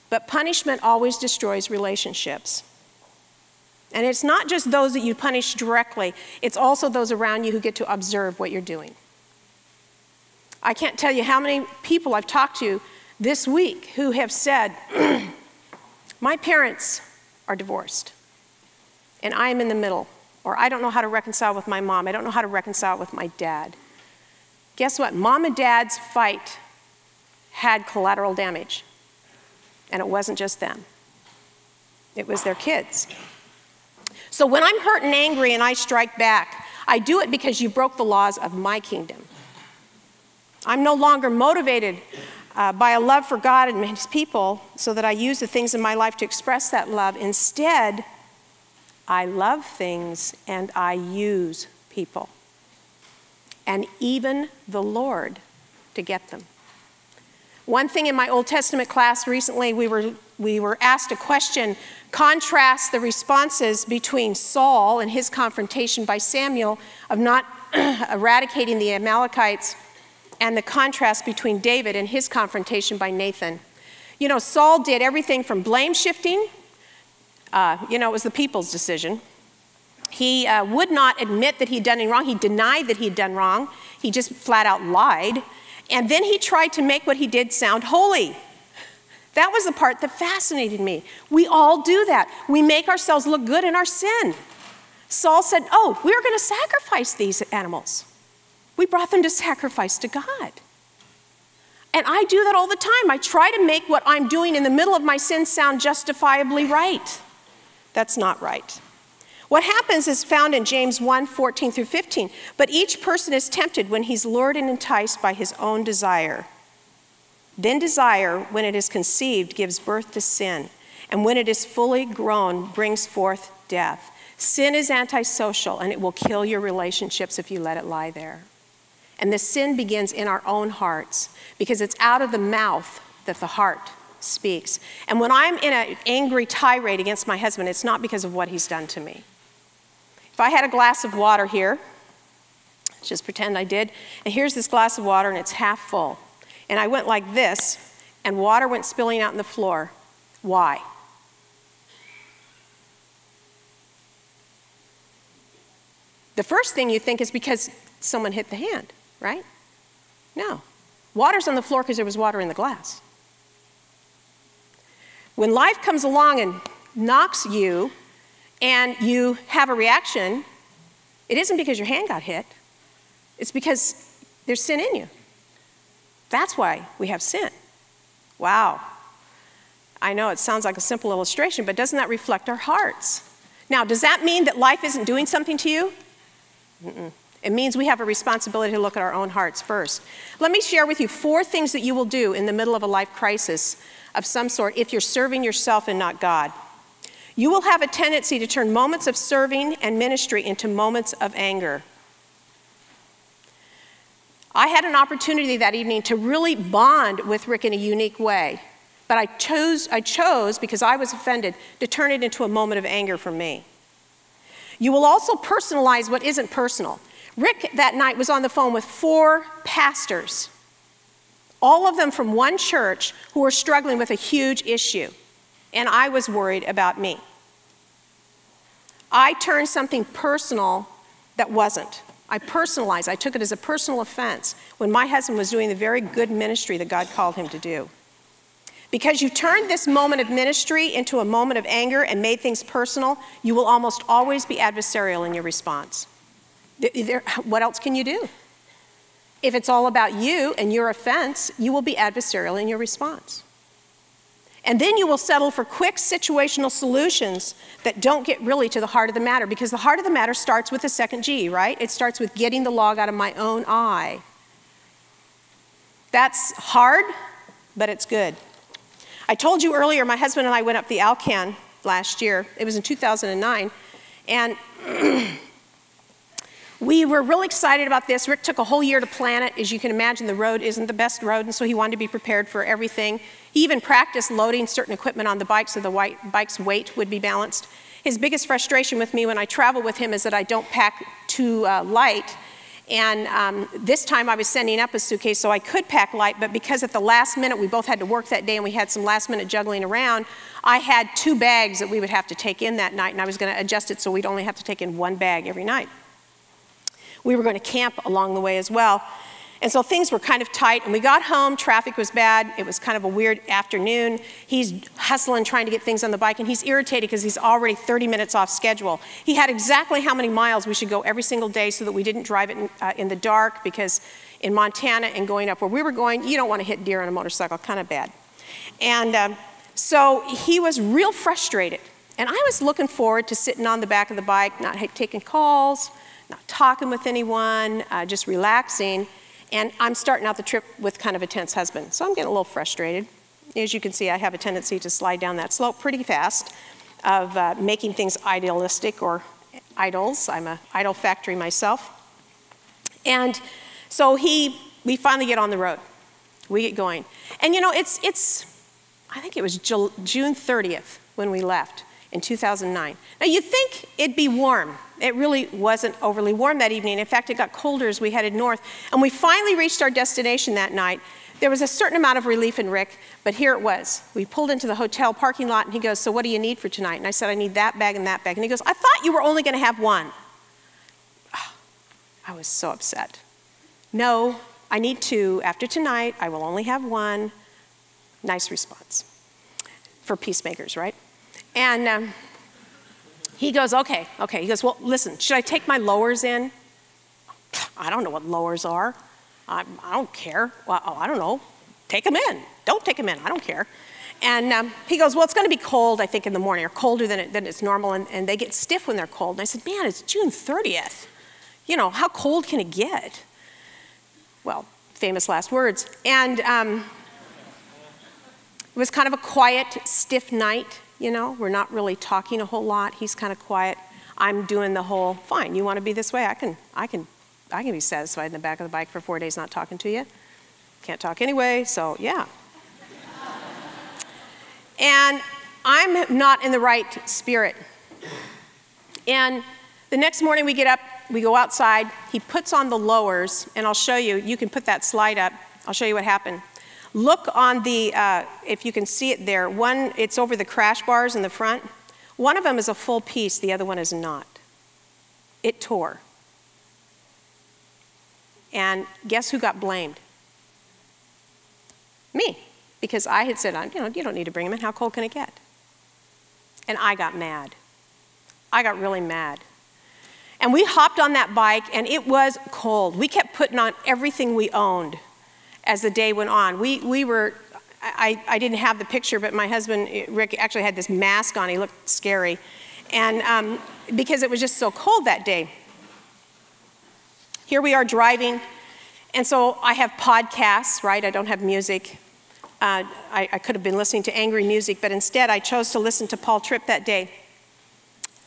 [SPEAKER 2] But punishment always destroys relationships. And it's not just those that you punish directly, it's also those around you who get to observe what you're doing. I can't tell you how many people I've talked to this week who have said, my parents are divorced, and I am in the middle, or I don't know how to reconcile with my mom, I don't know how to reconcile with my dad. Guess what? Mom and dad's fight had collateral damage, and it wasn't just them. It was their kids. So when I'm hurt and angry and I strike back, I do it because you broke the laws of my kingdom. I'm no longer motivated by a love for God and his people so that I use the things in my life to express that love. Instead, I love things and I use people, and even the Lord, to get them. One thing in my Old Testament class recently, we were asked a question, contrast the responses between Saul and his confrontation by Samuel of not eradicating the Amalekites, and the contrast between David and his confrontation by Nathan. Saul did everything from blame shifting. It was the people's decision. He would not admit that he'd done anything wrong. He denied that he'd done wrong. He just flat out lied. And then he tried to make what he did sound holy. That was the part that fascinated me. We all do that. We make ourselves look good in our sin. Saul said, oh, we're going to sacrifice these animals. We brought them to sacrifice to God. And I do that all the time. I try to make what I'm doing in the middle of my sin sound justifiably right. That's not right. What happens is found in James 1:14 through 15. But each person is tempted when he's lured and enticed by his own desire. Then desire, when it is conceived, gives birth to sin. And when it is fully grown, brings forth death. Sin is antisocial, and it will kill your relationships if you let it lie there. And the sin begins in our own hearts, because it's out of the mouth that the heart speaks. And when I'm in an angry tirade against my husband, it's not because of what he's done to me. If I had a glass of water here, let's just pretend I did, and here's this glass of water and it's half full, and I went like this, and water went spilling out on the floor. Why? The first thing you think is because someone hit the hand, right? No. Water's on the floor because there was water in the glass. When life comes along and knocks you and you have a reaction, it isn't because your hand got hit. It's because there's sin in you. That's why we have sin. Wow. I know it sounds like a simple illustration, but doesn't that reflect our hearts? Now, does that mean that life isn't doing something to you? Mm-mm. It means we have a responsibility to look at our own hearts first. Let me share with you 4 things that you will do in the middle of a life crisis of some sort if you're serving yourself and not God. You will have a tendency to turn moments of serving and ministry into moments of anger. I had an opportunity that evening to really bond with Rick in a unique way, but I chose, because I was offended, to turn it into a moment of anger for me. You will also personalize what isn't personal. Rick that night was on the phone with 4 pastors, all of them from one church, who were struggling with a huge issue, and I was worried about me. I turned something personal that wasn't. I personalized. I took it as a personal offense when my husband was doing the very good ministry that God called him to do. Because you turned this moment of ministry into a moment of anger and made things personal, you will almost always be adversarial in your response. What else can you do? If it's all about you and your offense, you will be adversarial in your response. And then you will settle for quick situational solutions that don't get really to the heart of the matter, because the heart of the matter starts with the second G, right? It starts with getting the log out of my own eye. That's hard, but it's good. I told you earlier, my husband and I went up the Alcan last year. It was in 2009, and we were really excited about this. Rick took a whole year to plan it. As you can imagine, the road isn't the best road, and so he wanted to be prepared for everything. He even practiced loading certain equipment on the bike so the bike's weight would be balanced. His biggest frustration with me when I travel with him is that I don't pack too light. And this time I was sending up a suitcase so I could pack light, but because at the last minute we both had to work that day and we had some last minute juggling around, I had 2 bags that we would have to take in that night, and I was going to adjust it so we'd only have to take in 1 bag every night. We were going to camp along the way as well. And so things were kind of tight, and we got home, traffic was bad, it was kind of a weird afternoon. He's hustling, trying to get things on the bike, and he's irritated because he's already 30 minutes off schedule. He had exactly how many miles we should go every single day so that we didn't drive it in the dark, because in Montana and going up where we were going, you don't want to hit deer on a motorcycle, kind of bad. And so he was real frustrated, and I was looking forward to sitting on the back of the bike, not taking calls, not talking with anyone, just relaxing. And I'm starting out the trip with kind of a tense husband, so I'm getting a little frustrated. As you can see, I have a tendency to slide down that slope pretty fast of making things idealistic or idols. I'm an idol factory myself. And so we finally get on the road. We get going. And you know, I think it was June 30th when we left in 2009. Now you'd think it'd be warm. It really wasn't overly warm that evening. In fact, it got colder as we headed north. And we finally reached our destination that night. There was a certain amount of relief in Rick, but here it was. We pulled into the hotel parking lot, and he goes, "So what do you need for tonight?" And I said, "I need that bag and that bag." And he goes, "I thought you were only going to have 1. Oh, I was so upset. "No, I need 2. After tonight, I will only have 1. Nice response for peacemakers, right? And he goes, okay. He goes, "Well, listen, should I take my lowers in?" I don't know what lowers are. I don't care. Well, I don't know. Take them in. Don't take them in. I don't care. And he goes, "Well, it's going to be cold, I think, in the morning, or colder than it's normal, and they get stiff when they're cold." And I said, "Man, it's June 30th. You know, how cold can it get?" Well, famous last words. And it was kind of a quiet, stiff night. You know, we're not really talking a whole lot. He's kind of quiet. I'm doing the whole, fine, you want to be this way? I can be satisfied in the back of the bike for 4 days not talking to you. Can't talk anyway, so yeah. And I'm not in the right spirit. And the next morning we get up, we go outside. He puts on the lowers, and I'll show you. You can put that slide up. I'll show you what happened. Look on the, if you can see it there, one, it's over the crash bars in the front. One of them is a full piece, the other one is not. It tore. And guess who got blamed? Me, because I had said, you don't need to bring him in, how cold can it get? And I got mad. I got really mad. And we hopped on that bike, and it was cold. We kept putting on everything we owned as the day went on. We were, I didn't have the picture, but my husband, Rick, actually had this mask on. He looked scary. And because it was just so cold that day. Here we are driving, and so I have podcasts, right? I don't have music. I could have been listening to angry music, but instead I chose to listen to Paul Tripp that day.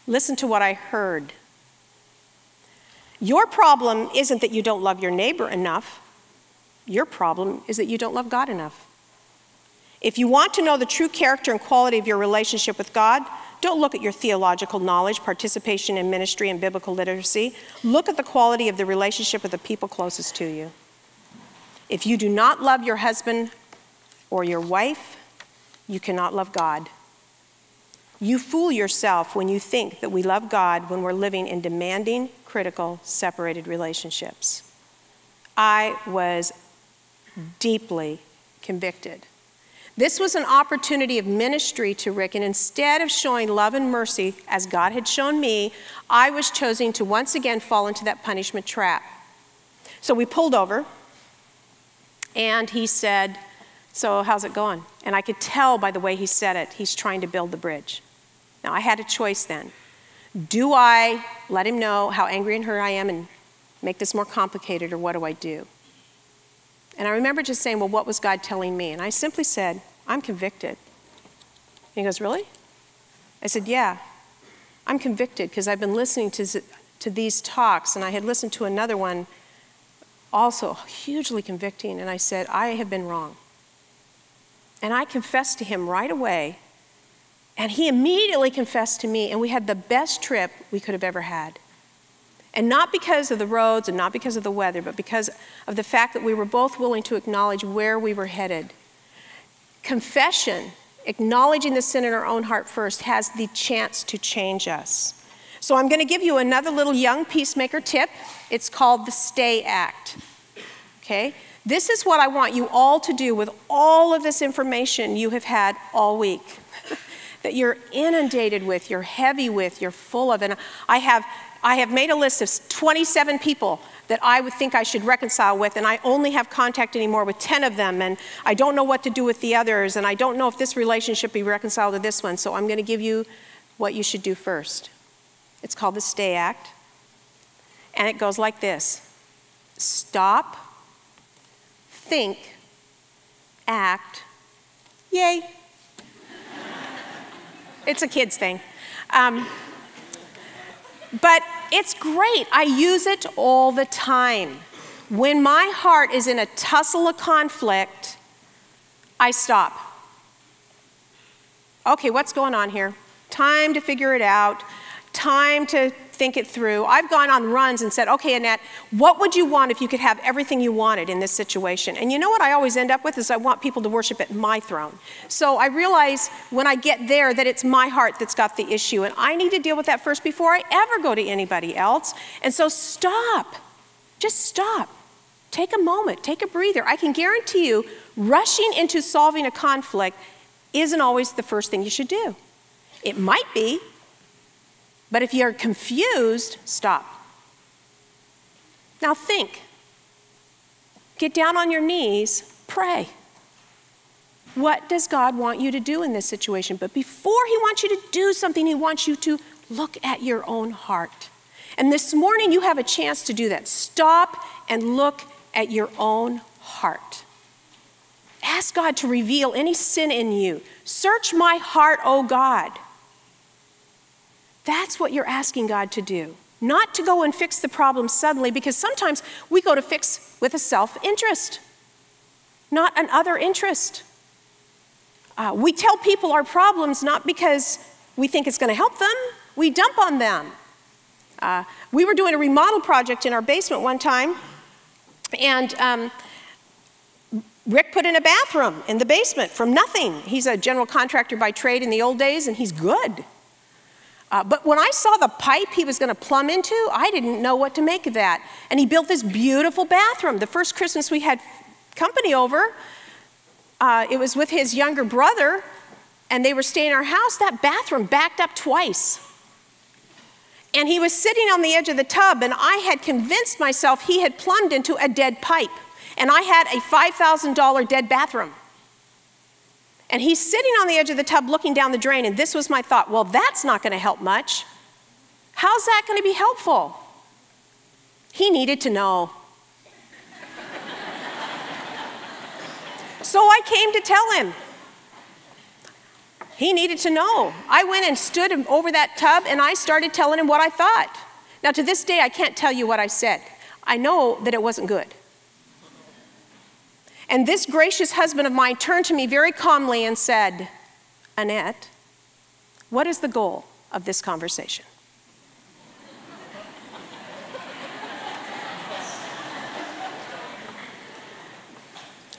[SPEAKER 2] Listen to what I heard. Your problem isn't that you don't love your neighbor enough. Your problem is that you don't love God enough. If you want to know the true character and quality of your relationship with God, don't look at your theological knowledge, participation in ministry, and biblical literacy. Look at the quality of the relationship with the people closest to you. If you do not love your husband or your wife, you cannot love God. You fool yourself when you think that we love God when we're living in demanding, critical, separated relationships. I was deeply convicted. This was an opportunity of ministry to Rick, and instead of showing love and mercy as God had shown me, I was choosing to once again fall into that punishment trap. So we pulled over, and he said, "So how's it going?" And I could tell by the way he said it, he's trying to build the bridge. Now, I had a choice then. Do I let him know how angry and hurt I am and make this more complicated, or what do I do? And I remember just saying, well, what was God telling me? And I simply said, I'm convicted. And he goes, really? I said, yeah, I'm convicted because I've been listening to these talks, and I had listened to another one also hugely convicting, and I said, I have been wrong. And I confessed to him right away, and he immediately confessed to me, and we had the best trip we could have ever had. And not because of the roads and not because of the weather, but because of the fact that we were both willing to acknowledge where we were headed. Confession, acknowledging the sin in our own heart first, has the chance to change us. So I'm going to give you another little young peacemaker tip. It's called the Stay Act. Okay? This is what I want you all to do with all of this information you have had all week. That you're inundated with, you're heavy with, you're full of. And I have made a list of 27 people that I would think I should reconcile with, and I only have contact anymore with 10 of them, and I don't know what to do with the others, and I don't know if this relationship be reconciled to this one, so I'm going to give you what you should do first. It's called the Stay Act, and it goes like this. Stop, think, act, yay. It's a kid's thing. But it's great. I use it all the time. When my heart is in a tussle of conflict, I stop. Okay, what's going on here? Time to figure it out. Time to think it through. I've gone on runs and said, okay, Annette, what would you want if you could have everything you wanted in this situation? And you know what I always end up with is I want people to worship at my throne. So I realize when I get there that it's my heart that's got the issue, and I need to deal with that first before I ever go to anybody else. And so stop. Just stop. Take a moment. Take a breather. I can guarantee you, rushing into solving a conflict isn't always the first thing you should do. It might be. But if you're confused, stop. Now think. Get down on your knees, pray. What does God want you to do in this situation? But before he wants you to do something, he wants you to look at your own heart. And this morning you have a chance to do that. Stop and look at your own heart. Ask God to reveal any sin in you. Search my heart, O God. That's what you're asking God to do. Not to go and fix the problem suddenly, because sometimes we go to fix with a self-interest, not an other interest. We tell people our problems not because we think it's going to help them. We dump on them. We were doing a remodel project in our basement one time, and Rick put in a bathroom in the basement from nothing. He's a general contractor by trade in the old days, and he's good. But when I saw the pipe he was going to plumb into, I didn't know what to make of that. And he built this beautiful bathroom. The first Christmas we had company over, it was with his younger brother, and they were staying in our house. That bathroom backed up twice. And he was sitting on the edge of the tub, and I had convinced myself he had plumbed into a dead pipe. And I had a $5,000 dead bathroom. And he's sitting on the edge of the tub looking down the drain, and this was my thought, well, that's not going to help much. How's that going to be helpful? He needed to know. So I came to tell him. He needed to know. I went and stood over that tub, and I started telling him what I thought. Now, to this day, I can't tell you what I said. I know that it wasn't good. And this gracious husband of mine turned to me very calmly and said, Annette, what is the goal of this conversation?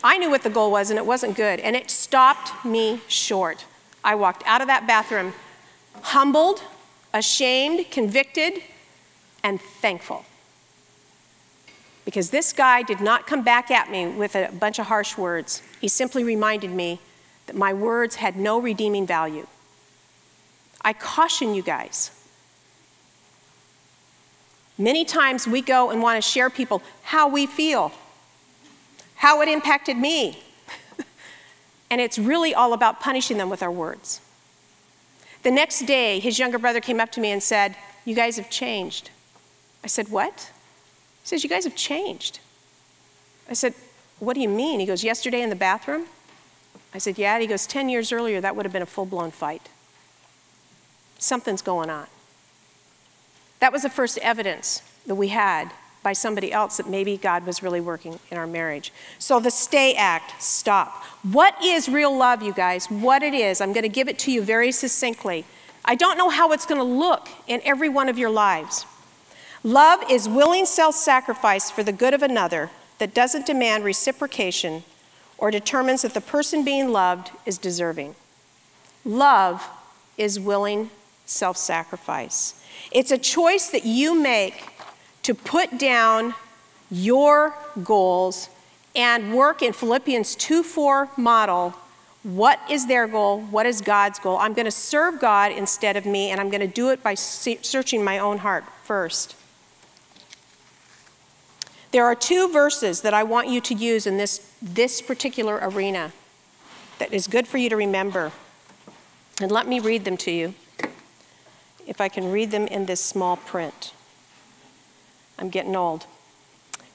[SPEAKER 2] I knew what the goal was, and it wasn't good, and it stopped me short. I walked out of that bathroom humbled, ashamed, convicted, and thankful. Because this guy did not come back at me with a bunch of harsh words. He simply reminded me that my words had no redeeming value. I caution you guys. Many times we go and want to share people how we feel, how it impacted me. And it's really all about punishing them with our words. The next day, his younger brother came up to me and said, you guys have changed. I said, what? He says, you guys have changed. I said, what do you mean? He goes, yesterday in the bathroom? I said, yeah. And he goes, 10 years earlier, that would have been a full-blown fight. Something's going on. That was the first evidence that we had by somebody else that maybe God was really working in our marriage. So the Stay Act, stop. What is real love, you guys? What it is, I'm going to give it to you very succinctly. I don't know how it's going to look in every one of your lives. Love is willing self-sacrifice for the good of another that doesn't demand reciprocation or determines that the person being loved is deserving. Love is willing self-sacrifice. It's a choice that you make to put down your goals and work in Philippians 2:4 model. What is their goal? What is God's goal? I'm going to serve God instead of me, and I'm going to do it by searching my own heart first. There are two verses that I want you to use in this particular arena that is good for you to remember. And let me read them to you, if I can read them in this small print. I'm getting old.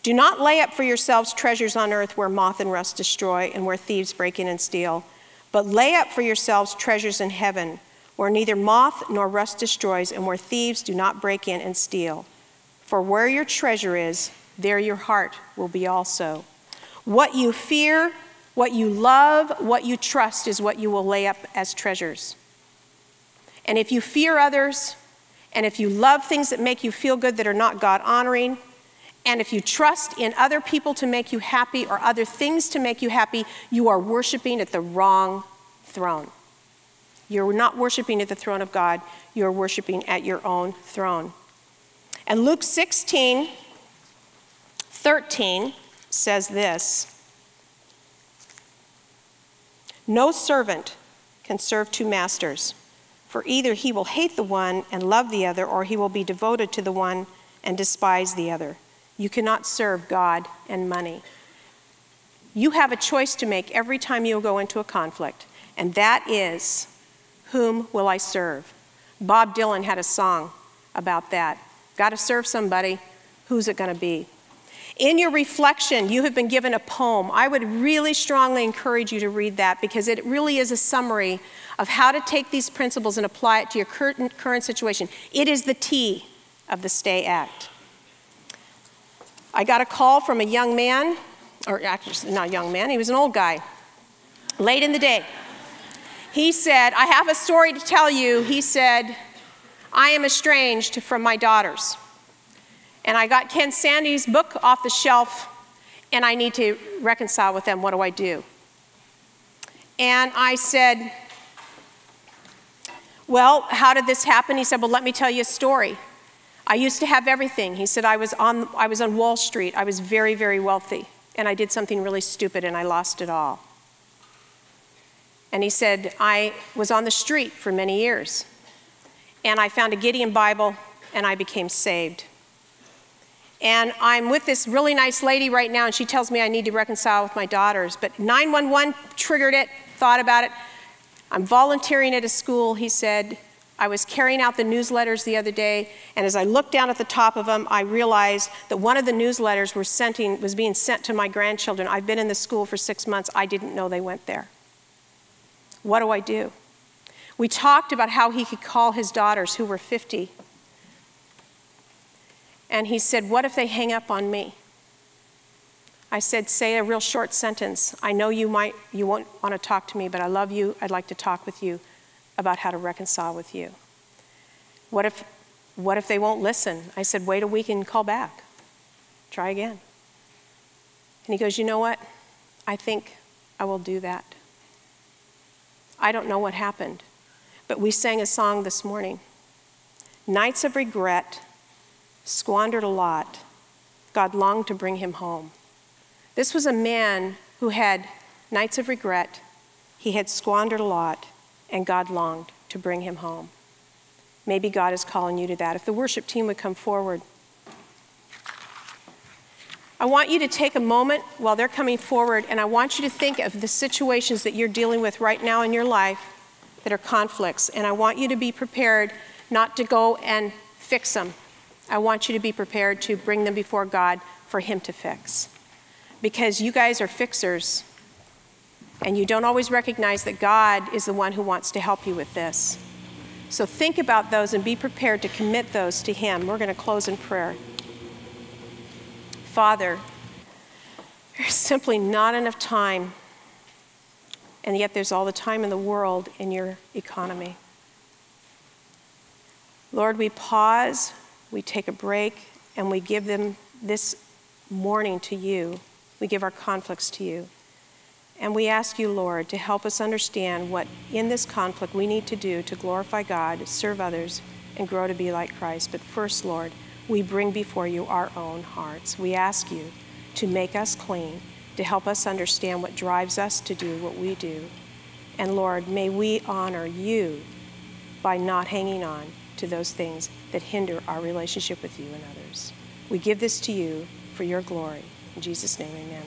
[SPEAKER 2] Do not lay up for yourselves treasures on earth where moth and rust destroy and where thieves break in and steal, but lay up for yourselves treasures in heaven where neither moth nor rust destroys and where thieves do not break in and steal. For where your treasure is, there your heart will be also. What you fear, what you love, what you trust is what you will lay up as treasures. And if you fear others, and if you love things that make you feel good that are not God-honoring, and if you trust in other people to make you happy or other things to make you happy, you are worshiping at the wrong throne. You're not worshiping at the throne of God. You're worshiping at your own throne. And Luke 16:13 says this: no servant can serve two masters, for either he will hate the one and love the other, or he will be devoted to the one and despise the other. You cannot serve God and money. You have a choice to make every time you go into a conflict, and that is, whom will I serve? Bob Dylan had a song about that. Got to serve somebody. Who's it going to be? In your reflection, you have been given a poem. I would really strongly encourage you to read that, because it really is a summary of how to take these principles and apply it to your current situation. It is the T of the Stay Act. I got a call from a young man, or actually not a young man, he was an old guy, late in the day. He said, I have a story to tell you. He said, I am estranged from my daughters. And I got Ken Sande's book off the shelf, and I need to reconcile with them. What do I do? And I said, well, how did this happen? He said, well, let me tell you a story. I used to have everything. He said, I was on Wall Street. I was very, very wealthy, and I did something really stupid, and I lost it all. And he said, I was on the street for many years, and I found a Gideon Bible, and I became saved. And I'm with this really nice lady right now, and she tells me I need to reconcile with my daughters. But 911 triggered it, thought about it. I'm volunteering at a school, he said. I was carrying out the newsletters the other day, and as I looked down at the top of them, I realized that one of the newsletters was being sent to my grandchildren. I've been in the school for 6 months. I didn't know they went there. What do I do? We talked about how he could call his daughters, who were 50. And he said, what if they hang up on me? I said, say a real short sentence. I know you won't want to talk to me, but I love you. I'd like to talk with you about how to reconcile with you. What if they won't listen? I said, wait a week and call back. Try again. And he goes, you know what? I think I will do that. I don't know what happened, but we sang a song this morning. Nights of regret, squandered a lot. God longed to bring him home. This was a man who had nights of regret. He had squandered a lot, and God longed to bring him home. Maybe God is calling you to that. If the worship team would come forward. I want you to take a moment while they're coming forward, and I want you to think of the situations that you're dealing with right now in your life that are conflicts, and I want you to be prepared not to go and fix them. I want you to be prepared to bring them before God for him to fix. Because you guys are fixers, and you don't always recognize that God is the one who wants to help you with this. So think about those and be prepared to commit those to him. We're going to close in prayer. Father, there's simply not enough time, and yet there's all the time in the world in your economy. Lord, we pause, we take a break, and we give them this morning to you. We give our conflicts to you. And we ask you, Lord, to help us understand what in this conflict we need to do to glorify God, serve others, and grow to be like Christ. But first, Lord, we bring before you our own hearts. We ask you to make us clean, to help us understand what drives us to do what we do. And Lord, may we honor you by not hanging on to those things that hinder our relationship with you and others. We give this to you for your glory. In Jesus' name, amen.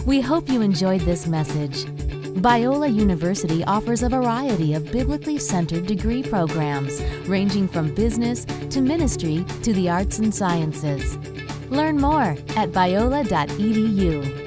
[SPEAKER 3] We hope you enjoyed this message. Biola University offers a variety of biblically centered degree programs, ranging from business to ministry to the arts and sciences. Learn more at biola.edu.